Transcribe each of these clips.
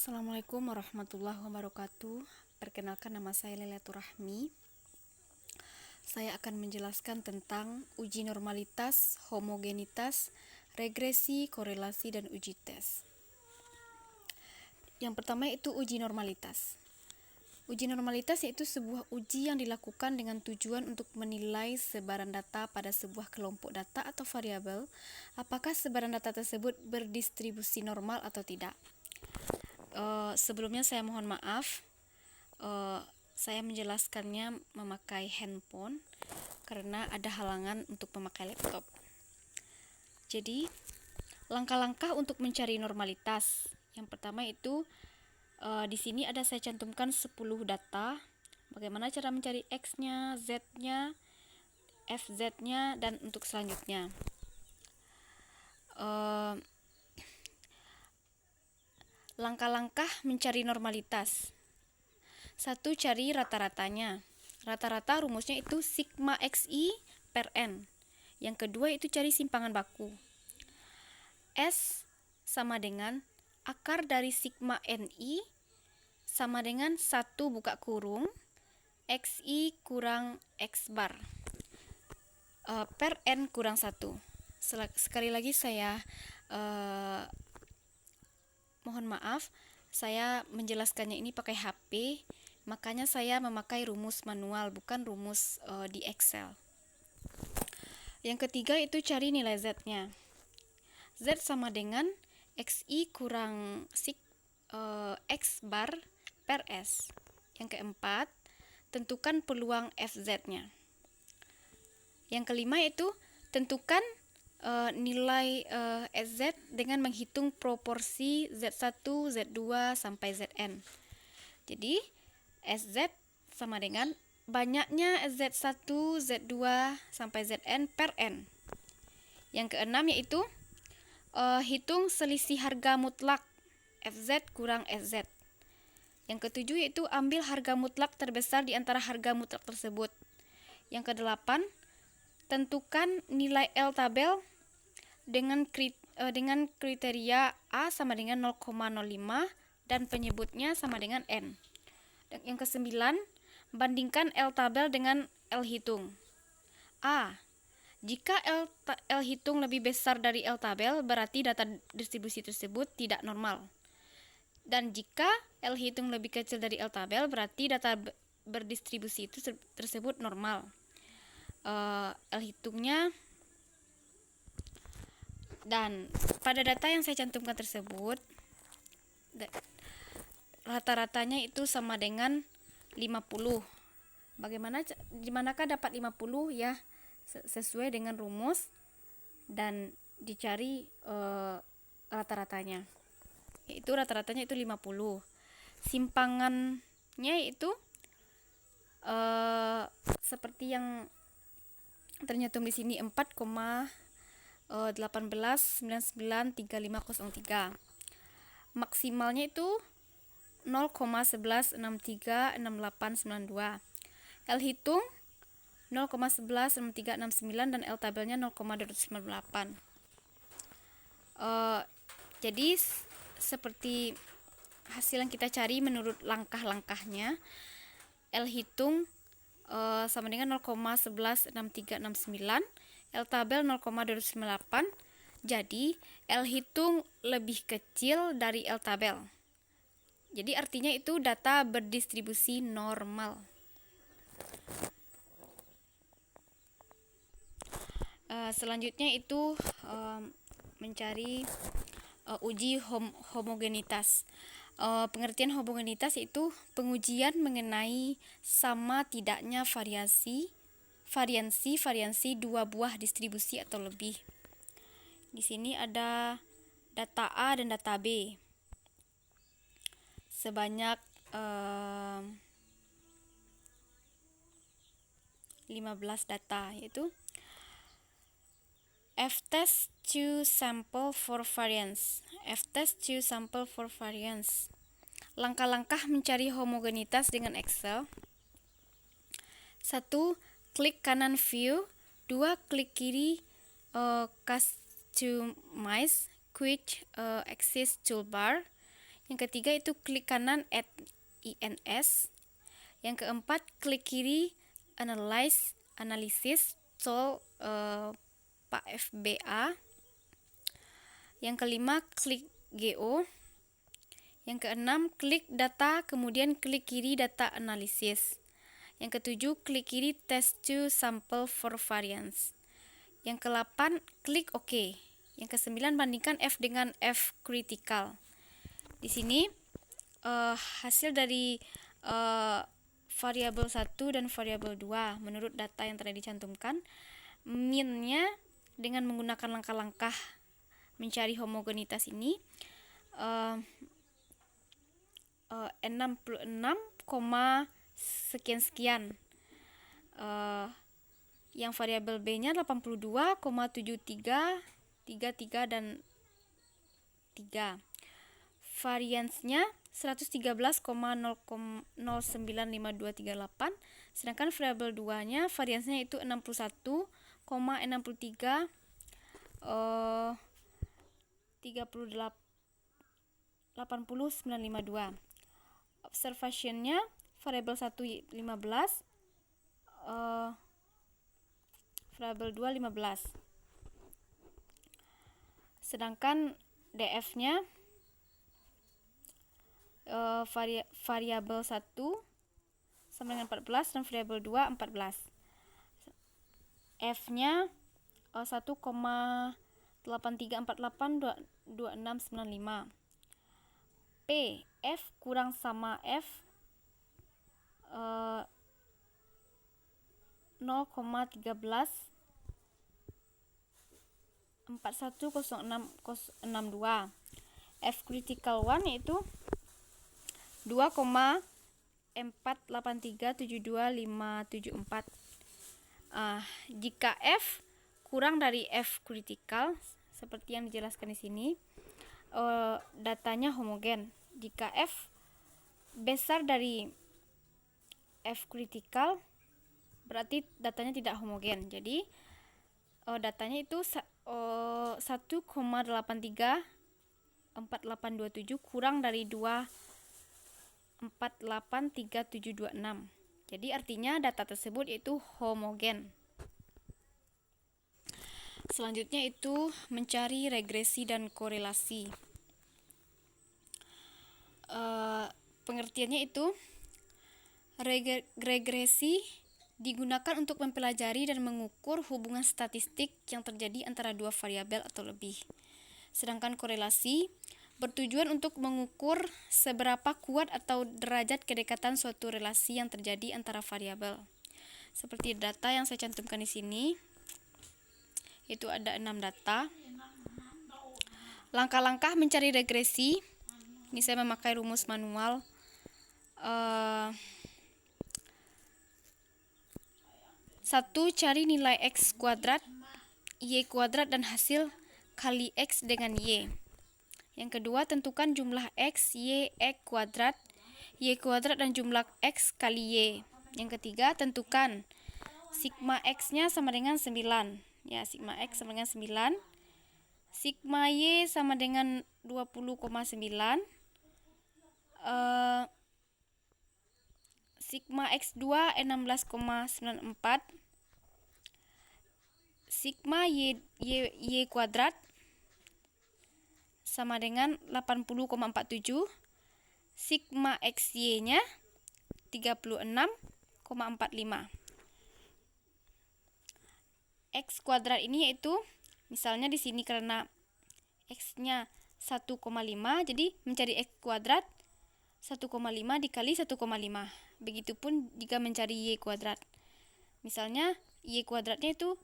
Assalamualaikum warahmatullahi wabarakatuh. Perkenalkan, nama saya Leliatur Rahmi. Saya akan menjelaskan tentang uji normalitas, homogenitas, regresi, korelasi, dan uji tes. Yang pertama itu uji normalitas. Uji normalitas yaitu sebuah uji yang dilakukan dengan tujuan untuk menilai sebaran data pada sebuah kelompok data atau variabel, apakah sebaran data tersebut berdistribusi normal atau tidak. Sebelumnya saya mohon maaf, saya menjelaskannya memakai handphone karena ada halangan untuk memakai laptop. Jadi, langkah-langkah untuk mencari normalitas. Yang pertama itu di sini ada saya cantumkan 10 data. Bagaimana cara mencari X-nya, Z-nya, FZ-nya, dan untuk selanjutnya. Langkah-langkah mencari normalitas. 1. Cari rata-ratanya. Rata-rata rumusnya itu sigma XI per N. Yang kedua itu cari simpangan baku. S sama dengan akar dari sigma NI sama dengan 1 buka kurung XI kurang X bar per N kurang 1. Sekali lagi saya mohon maaf, saya menjelaskannya ini pakai HP, makanya saya memakai rumus manual, bukan rumus di Excel. Yang ketiga itu cari nilai Z-nya. Z sama dengan XI kurang X bar per S. Yang keempat, tentukan peluang FZ-nya. Yang kelima itu tentukan nilai SZ dengan menghitung proporsi Z1, Z2 sampai Zn. Jadi SZ sama dengan banyaknya Z1, Z2 sampai Zn per N. Yang keenam yaitu hitung selisih harga mutlak FZ kurang SZ. Yang ketujuh yaitu ambil harga mutlak terbesar di antara harga mutlak tersebut. Yang kedelapan, tentukan nilai L tabel dengan kriteria A sama dengan 0,05 dan penyebutnya sama dengan N. Dan yang kesembilan, bandingkan L tabel dengan L hitung. A. Jika L hitung lebih besar dari L tabel, berarti data distribusi tersebut tidak normal. Dan jika L hitung lebih kecil dari L tabel, berarti data berdistribusi itu tersebut normal. L hitungnya, dan pada data yang saya cantumkan tersebut rata-ratanya itu sama dengan 50. Dimanakah dapat 50? Ya, sesuai dengan rumus dan dicari rata-ratanya. Yaitu rata-ratanya itu 50. Simpangannya itu seperti yang tercantum di sini 4,18993503. Maksimalnya itu 0,11636892. L hitung 0,116369 dan L tabelnya 0,298. Jadi seperti hasil yang kita cari menurut langkah-langkahnya, L hitung sama dengan 0,116369, L tabel 0,298. Jadi L hitung lebih kecil dari L tabel. Jadi artinya itu data berdistribusi normal. Selanjutnya itu mencari uji homogenitas. Pengertian homogenitas itu pengujian mengenai sama tidaknya variansi dua buah distribusi atau lebih. Di sini ada data A dan data B sebanyak 15 data, yaitu F-test to sample for variance. F-test to sample for variance. Langkah-langkah mencari homogenitas dengan Excel. 1. Klik kanan view. 2. Klik kiri customize quick access toolbar. Yang ketiga itu klik kanan add ins. Yang keempat klik kiri analysis tool Pak FBA. Yang kelima klik GO. Yang keenam klik data, kemudian klik kiri data analisis. Yang ketujuh klik kiri test to sample for variance. Yang ke-8 klik OK. Yang ke-9 bandingkan F dengan F critical. Di sini hasil dari variabel 1 dan variabel 2 menurut data yang telah dicantumkan, min-nya dengan menggunakan langkah-langkah mencari homogenitas ini 66, sekian. Yang variabel B-nya 82,7333 dan 3. Variance-nya 113,095238, sedangkan variabel 2-nya variance-nya itu 61,63 80952. Observation-nya variabel 1 15, variabel 2 15. Sedangkan DF-nya variabel 1 sama dengan 14 dan variabel 2 14. F-nya 1,83482695. P, F kurang sama F 0,13 410662. F critical 1 yaitu 2,48372574. Jika F kurang dari F critical seperti yang dijelaskan di sini, datanya homogen. Jika F besar dari F critical berarti datanya tidak homogen. Jadi datanya itu 1,834827 kurang dari 2,483726. Jadi artinya data tersebut itu homogen. Selanjutnya itu mencari regresi dan korelasi. Pengertiannya itu regresi digunakan untuk mempelajari dan mengukur hubungan statistik yang terjadi antara dua variabel atau lebih. Sedangkan korelasi bertujuan untuk mengukur seberapa kuat atau derajat kedekatan suatu relasi yang terjadi antara variabel. Seperti data yang saya cantumkan di sini, itu ada 6 data. Langkah-langkah mencari regresi, ini saya memakai rumus manual. 1. Cari nilai X kuadrat, Y kuadrat dan hasil kali X dengan Y. Yang kedua, tentukan jumlah X, Y, X kuadrat, Y kuadrat dan jumlah X kali Y. Yang ketiga, tentukan sigma X-nya sama dengan 9. Ya, sigma X sama dengan 9. Sigma Y sama dengan 20,9. Sigma X2 16,94. Sigma Y kuadrat sama dengan 80,47. Sigma XY-nya 36,45. X kuadrat ini yaitu misalnya di sini karena X-nya 1,5, jadi mencari X kuadrat 1,5 dikali 1,5. Begitupun jika mencari Y kuadrat. Misalnya Y kuadratnya itu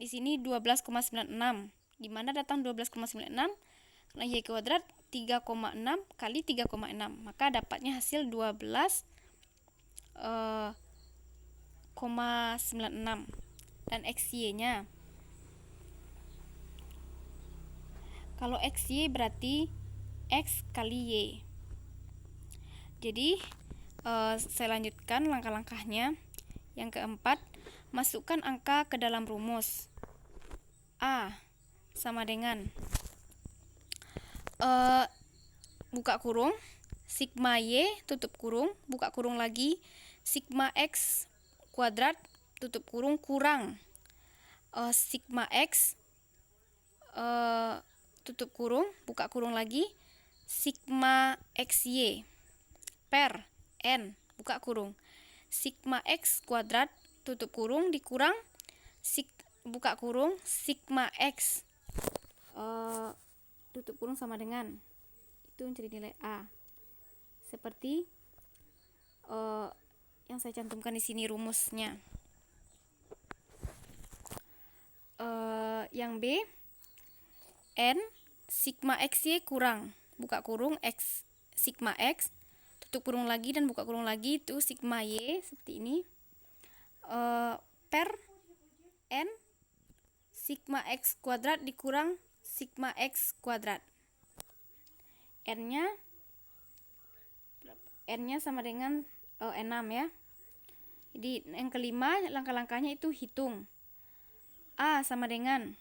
di sini 12,96. Di mana datang 12,96? Karena Y kuadrat 3,6 kali 3,6. Maka dapatnya hasil 12,96. Dan XY-nya, kalau XY berarti X kali Y. Jadi saya lanjutkan langkah-langkahnya. Yang keempat, masukkan angka ke dalam rumus. A sama dengan buka kurung, sigma Y, tutup kurung, buka kurung lagi, sigma X kuadrat, tutup kurung, kurang sigma X, tutup kurung, buka kurung lagi, sigma XY per N, buka kurung, sigma X kuadrat, tutup kurung, dikurang, buka kurung, sigma X, tutup kurung sama dengan, itu mencari nilai A. Seperti yang saya cantumkan di sini rumusnya. Yang B, N sigma XY kurang, buka kurung, X sigma X, tutup kurung lagi dan buka kurung lagi, itu sigma Y seperti ini, per N sigma X kuadrat dikurang sigma X kuadrat. N-nya sama dengan 6 ya. Jadi yang kelima, langkah-langkahnya itu hitung. A sama dengan,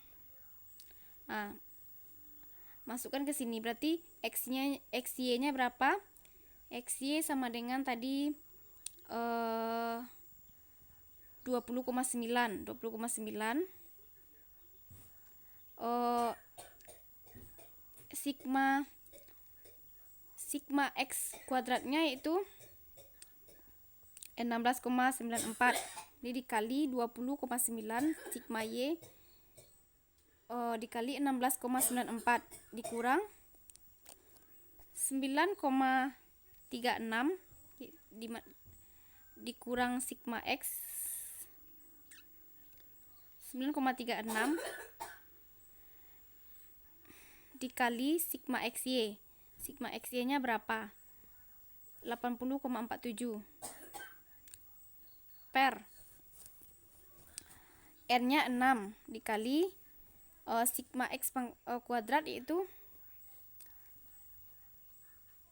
masukkan ke sini, berarti XY-nya berapa? XY sama dengan tadi 20,9. Sigma X kuadratnya itu 16,94. Ini dikali 20,9 sigma Y dikali 16,94 dikurang 9,36 dikurang sigma X 9,36 dikali sigma XY. Sigma XY-nya berapa? 80,47 per N-nya 6 dikali sigma X kuadrat yaitu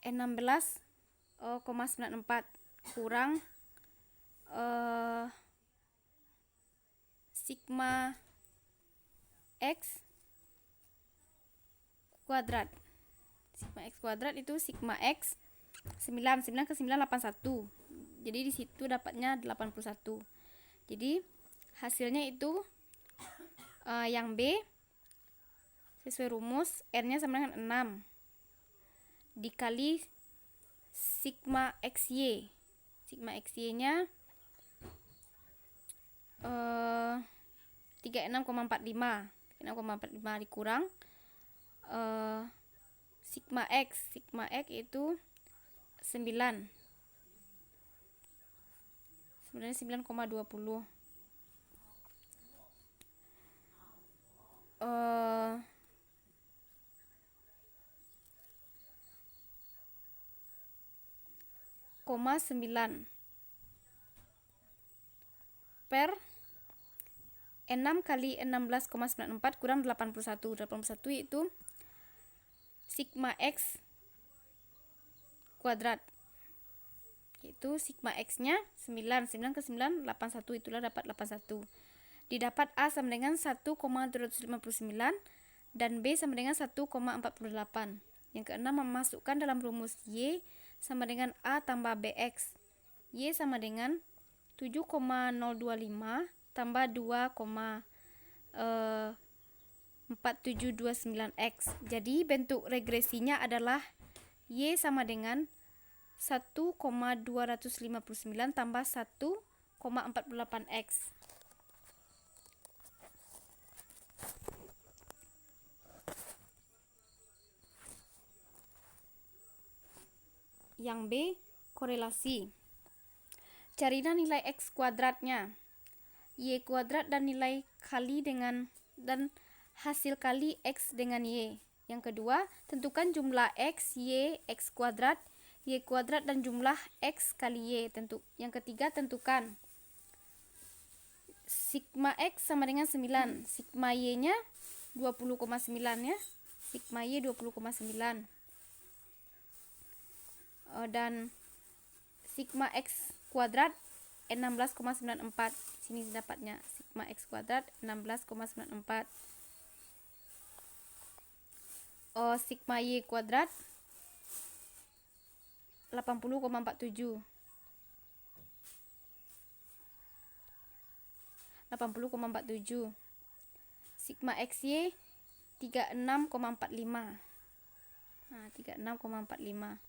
16,94 kurang sigma X kuadrat. Sigma X kuadrat itu sigma X 9 ke 9 81. Jadi di situ dapatnya 81. Jadi hasilnya itu yang B sesuai rumus, N-nya sama dengan 6 dikali sigma XY. Sigma XY-nya 36,45 dikurang sigma X itu 9. Sebenarnya 9,20. Koma 9 per 6 kali 16,94 kurang 81. 81 itu sigma X kuadrat. Itu sigma X-nya 9 ke 9 81, itulah dapat 81. Didapat A sama dengan 1,259 dan B sama dengan 1,48. Yang keenam, memasukkan dalam rumus Y sama dengan A tambah BX. Y sama dengan 7,025 tambah 2,4729X. Jadi bentuk regresinya adalah Y sama dengan 1,259 tambah 1,48X. Yang B, korelasi. Carilah nilai X kuadratnya, Y kuadrat dan nilai kali dengan dan hasil kali X dengan Y. Yang kedua, tentukan jumlah X, Y, X kuadrat, Y kuadrat dan jumlah X kali Y. Yang ketiga, tentukan sigma X sama dengan 9, sigma Y-nya 20,9 ya. Sigma Y 20,9. Dan sigma X kuadrat 16,94. Sini dapatnya sigma X kuadrat 16,94. sigma Y kuadrat 80,47. 80,47. Sigma XY 36,45. Nah, 36,45.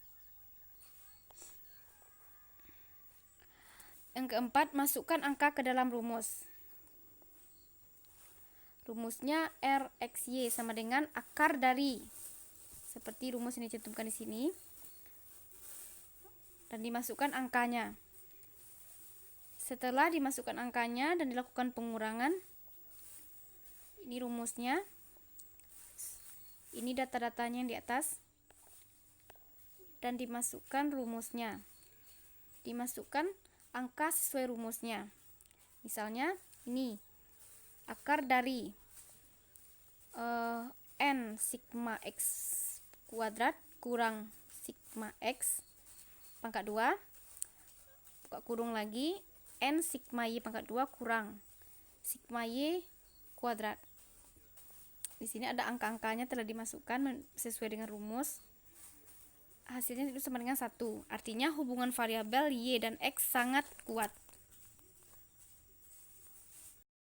Yang keempat, masukkan angka ke dalam rumus. Rumusnya RXY sama dengan akar dari, seperti rumus ini dicantumkan di sini, dan dimasukkan angkanya. Setelah dimasukkan angkanya dan dilakukan pengurangan, ini rumusnya, ini data-datanya yang di atas, dan dimasukkan rumusnya. Dimasukkan angka sesuai rumusnya. Misalnya ini akar dari n sigma x kuadrat kurang sigma x pangkat 2, buka kurung lagi, n sigma y pangkat 2 kurang sigma y kuadrat. Di sini ada angka-angkanya telah dimasukkan sesuai dengan rumus. Hasilnya itu sama dengan 1. Artinya hubungan variabel y dan x sangat kuat.